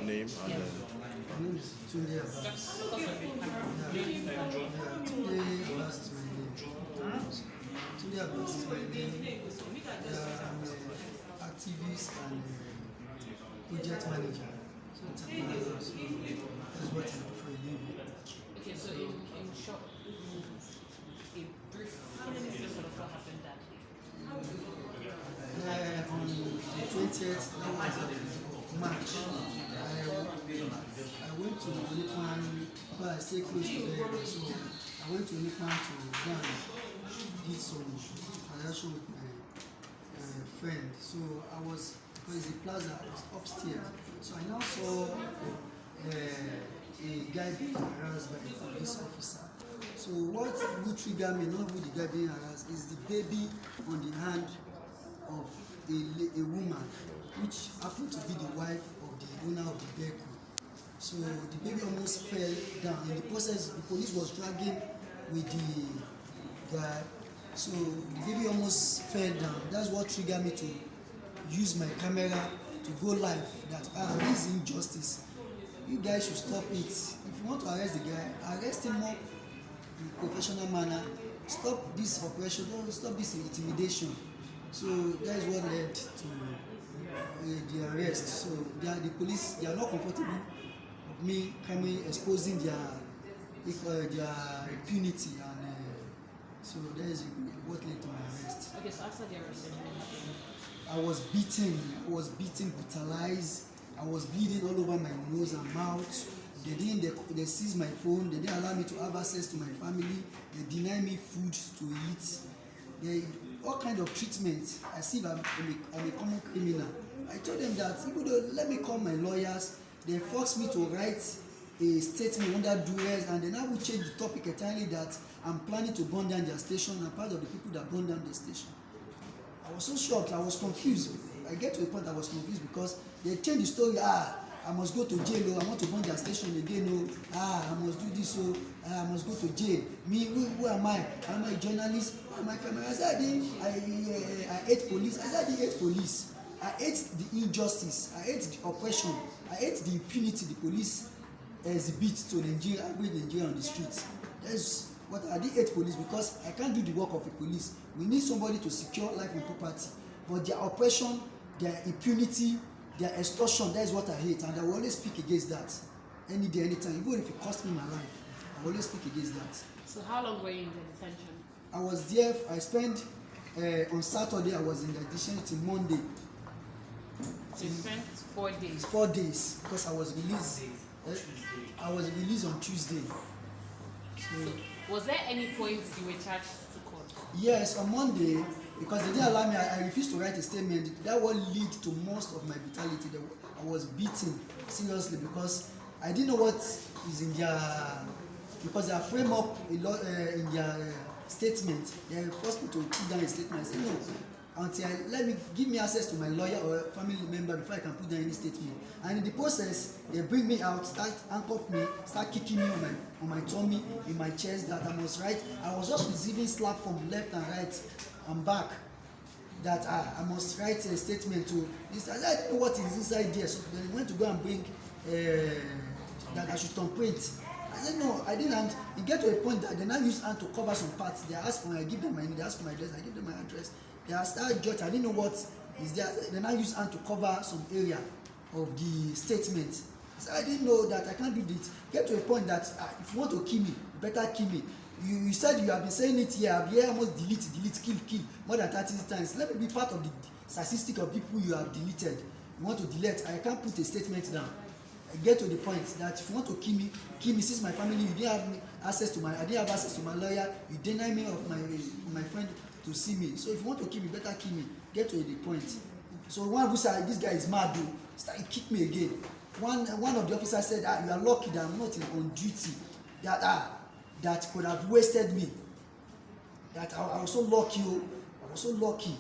name and Yeah. My name is Tunde Abbas. Tunde Abbas is my name. Tunde Abbas is my name. I'm an activist and project manager. So entrepreneur. So that's what I do for a living. Okay, so in short, a brief just sort of what happened that day. On the 20th, that was of March, I went to Onipan, but I stay close to there, so I went to Onipan to go and did some transaction with my friend. So I was, because the plaza was upstairs, so I now saw a guy being harassed by a police officer. So what would trigger me, not with the guy being harassed, is the baby on the hand of a woman, which happened to be the wife of the owner of the vehicle. So the baby almost fell down. In the process, the police was dragging with the guy. So the baby almost fell down. That's what triggered me to use my camera to go live. That this is injustice. You guys should stop it. If you want to arrest the guy, arrest him more in a professional manner. Stop this operation. Don't stop this intimidation. So that is what led to the arrest. So the police, they are not comfortable with me coming exposing their impunity, and so that is what led to my arrest. Okay, so after the arrest, what happened? I was beaten, brutalized. I was bleeding all over my nose and mouth. They seized my phone. They didn't allow me to have access to my family. They denied me food to eat. All kind of treatment as if I'm a common criminal. I told them that even though let me call my lawyers, they forced me to write a statement under duress, and then I will change the topic entirely that I'm planning to burn down their station. I'm part of the people that burned down the station. I was so shocked. I was confused. I get to a point I was confused because they changed the story. I must go to jail. I want to burn their station again. I must do this. I must go to jail. Me, who am I? Am I a journalist? Am I camera? I said I hate police. I said I hate police. I hate the injustice. I hate the oppression. I hate the impunity the police exhibit to Nigeria, average Nigeria on the streets. That's what I did hate police, because I can't do the work of a police. We need somebody to secure life and property. But their oppression, their impunity, their extortion, that is what I hate, and I will always speak against that. Any day, anytime, even if it cost me my life, I will always speak against that. So how long were you in the detention? I was there, I spent, on Saturday I was in the detention till Monday. So you spent 4 days? 4 days, because I was released. I was released on Tuesday. So was there any point you were charged to court? yes, on Monday, because they didn't allow me, I refused to write a statement. That will lead to most of my brutality. I was beaten seriously because I didn't know what is in their, because they are frame up a lot in their statement. They forced me to put down a statement. I said no, until give me access to my lawyer or family member before I can put down any statement. And in the process, they bring me out, start handcuff me, start kicking me on my tummy, in my chest, that I must write. I was just receiving slap from left and right and back, that I must write a statement to this. I didn't know what is inside there, so then I went to go and bring that I should thumbprint. I said no, I didn't. And it get to a point that they now use hand to cover some parts. They ask for, I give them my name, they ask for my address, I give them my address. They are start judge. I didn't know what is there. They now use hand to cover some area of the statement. So I didn't know that I can't do this. Get to a point that if you want to kill me, you better kill me. You said you have been saying it here. I've here almost delete, kill more than 30 times. Let me be part of the statistic of people you have deleted. You want to delete, I can't put a statement down. I get to the point that if you want to kill me. Since my family, you didn't have access to I didn't have access to my lawyer. You deny me of my friend to see me. So if you want to kill me, better kill me. Get to the point. So one who said this guy is mad, though, started kick me again. One of the officers said, you are lucky that I'm not on duty. That could have wasted me. That I was so lucky. I was so lucky.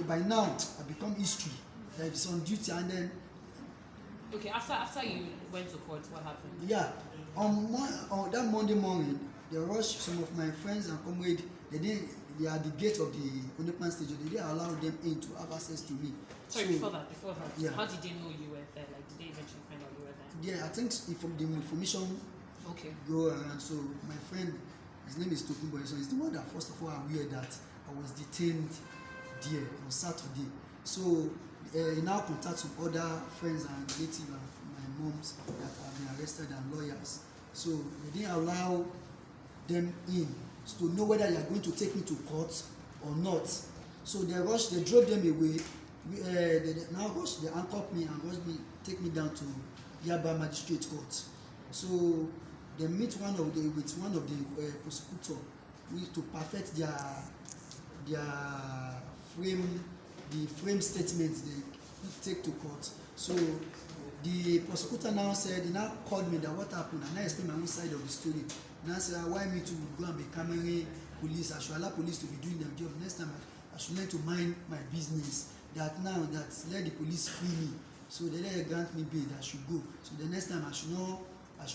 By now I become history. That it's on duty. And then okay, after you went to court, what happened? Yeah, on that Monday morning, they rushed some of my friends and comrades. They are at the gate of the Onipan station. They didn't allow them in to have access to me. Sorry, before that, yeah. how did they know you were there? Like, did they eventually find out you were yeah, I think if the information Okay. go around. So my friend, his name is Tokunbo, so he's the one that first of all aware that I was detained there on Saturday. So he now contacted some other friends and relatives and my moms that have been arrested and lawyers. So they didn't allow them in to know whether they are going to take me to court or not. So they drove them away. They handcuffed me and rushed me, take me down to Yaba Magistrate Court. So they meet with one of the prosecutor to perfect their frame statements they take to court. So the prosecutor now said, he now called me that what happened, and I explained my own side of the story. And I said, why me to go and be cameraing police? I should allow police to be doing their job. Next time I should learn to mind my business. That now that let the police free me. So they let grant me bail, I should go. So the next time I should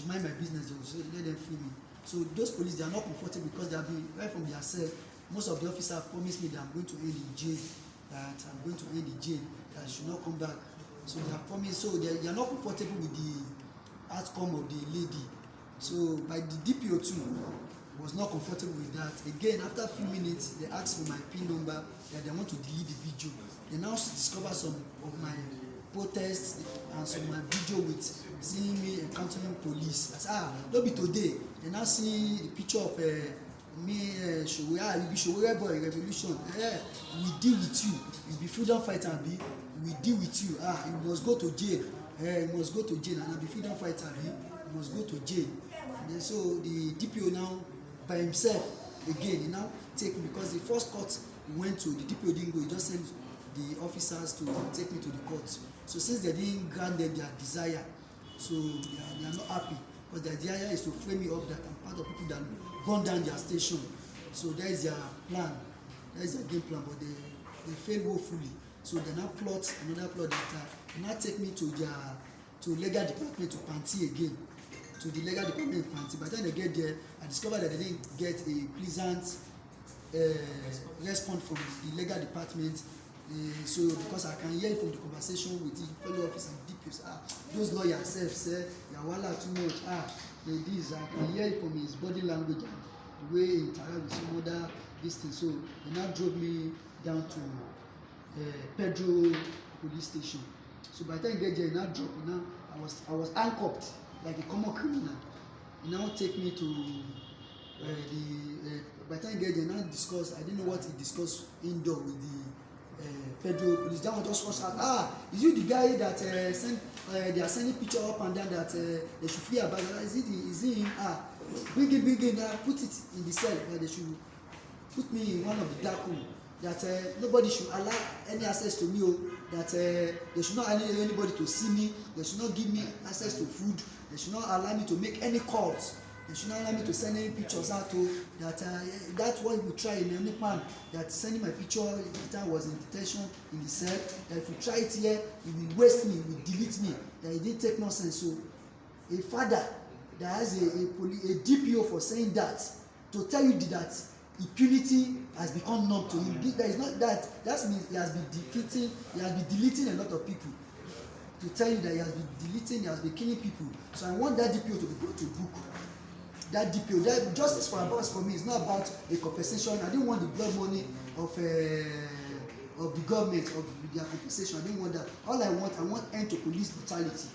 mind my business, so let them free me. So those police, they are not comfortable because they have been right from their cell. Most of the officers have promised me that I'm going to end in jail, that I should not come back. So they have promised, so they are not comfortable with the outcome of the lady. So by the DPO too was not comfortable with that. Again, after a few minutes, they asked for my PIN number, that they want to delete the video. They now discover some of my protests and some of my video with seeing me encountering police. I said, don't be today. They now see the picture of me, you be Showore boy, revolution. We deal with you. You be freedom fighter, we deal with you. You must go to jail. You must go to jail. And I be freedom fighter, you must go to jail. And then so the DPO now, by himself, again, he now take me, because the first court we went to, the DPO didn't go, he just sent the officers to take me to the court. So since they didn't grant them their desire, so they are not happy, because their desire is to frame me up that I'm part of people that burn down their station. So that is their plan, that is their game plan, but they failed woefully. So they now plot another plot that they now take me to legal department, to Panti again, to the legal department in Panti. By the time they get there, I discovered that they didn't get a pleasant response from the legal department. So because I can hear from the conversation with the fellow officer and DPOs, those lawyers say, wala too much, this, I can hear it from his body language and the way he interacts with some other this thing. So they now drove me down to Pedro police station. So by the time I get there, he now dropped me. Now I was handcuffed like a common criminal. He now take me to by the time I get there, now discuss. I didn't know what he discussed indoor with the Pedro police. That one just was out. Is you the guy that they are sending picture up and down that they should free about? Is it him? Bring him. Put it in the cell. That they should put me in one of the dark room. That nobody should allow any access to me. That they should not allow anybody to see me. They should not give me access to food. They should not allow me to make any calls. They should not allow me to send any pictures out to that. That's what we try in any plan. That sending my picture that was in detention in the cell. That if you try it here, it will waste me, it will delete me. That it didn't take nonsense. So a father that has a DPO for saying that, to tell you that impunity has become numb to him. That is not that. That means he has been deleting a lot of people. To tell you that he has been deleting, he has been killing people. So I want that DPO to be brought to book. That DPO, that justice for Abbas for me is not about a compensation. I didn't want the blood money of the government, of their compensation. I didn't want that. All I want end to police brutality.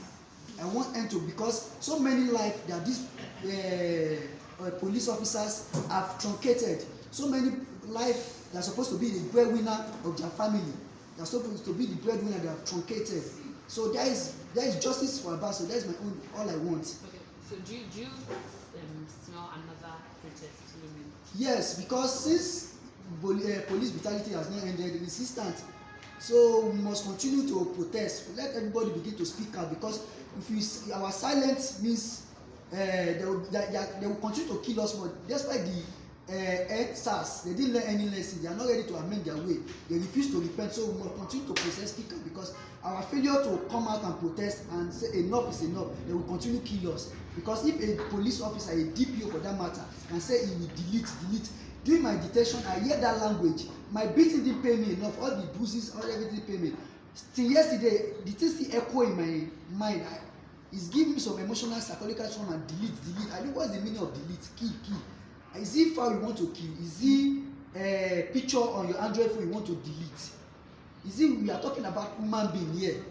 I want end to, because so many lives that these police officers have truncated. So many lives that are supposed to be the breadwinner of their family. They are supposed to be the breadwinner they have truncated. So there is justice for Abbas. So that is my own. All I want. Okay. So do you smell another protest? Yes, because since police brutality has not ended, resistant. So we must continue to protest. Let everybody begin to speak out, because if you see, our silence means they will continue to kill us more. Despite the SARS, they didn't learn any lesson. They are not ready to amend their way. They refuse to repent. So we must continue to protest, speak out, because our failure to come out and protest and say enough is enough, they will continue to kill us. Because if a police officer, a DPO for that matter, can say he will delete. During my detention, I hear that language. My beating didn't pay me enough. All the bruises, all everything pay me. Till yesterday, the thing still echo in my mind. It's giving me some emotional psychological trauma and delete. I know what's the meaning of delete. Kill. Is it file you want to kill? Is it a picture on your Android phone you want to delete? Is it we are talking about human being here?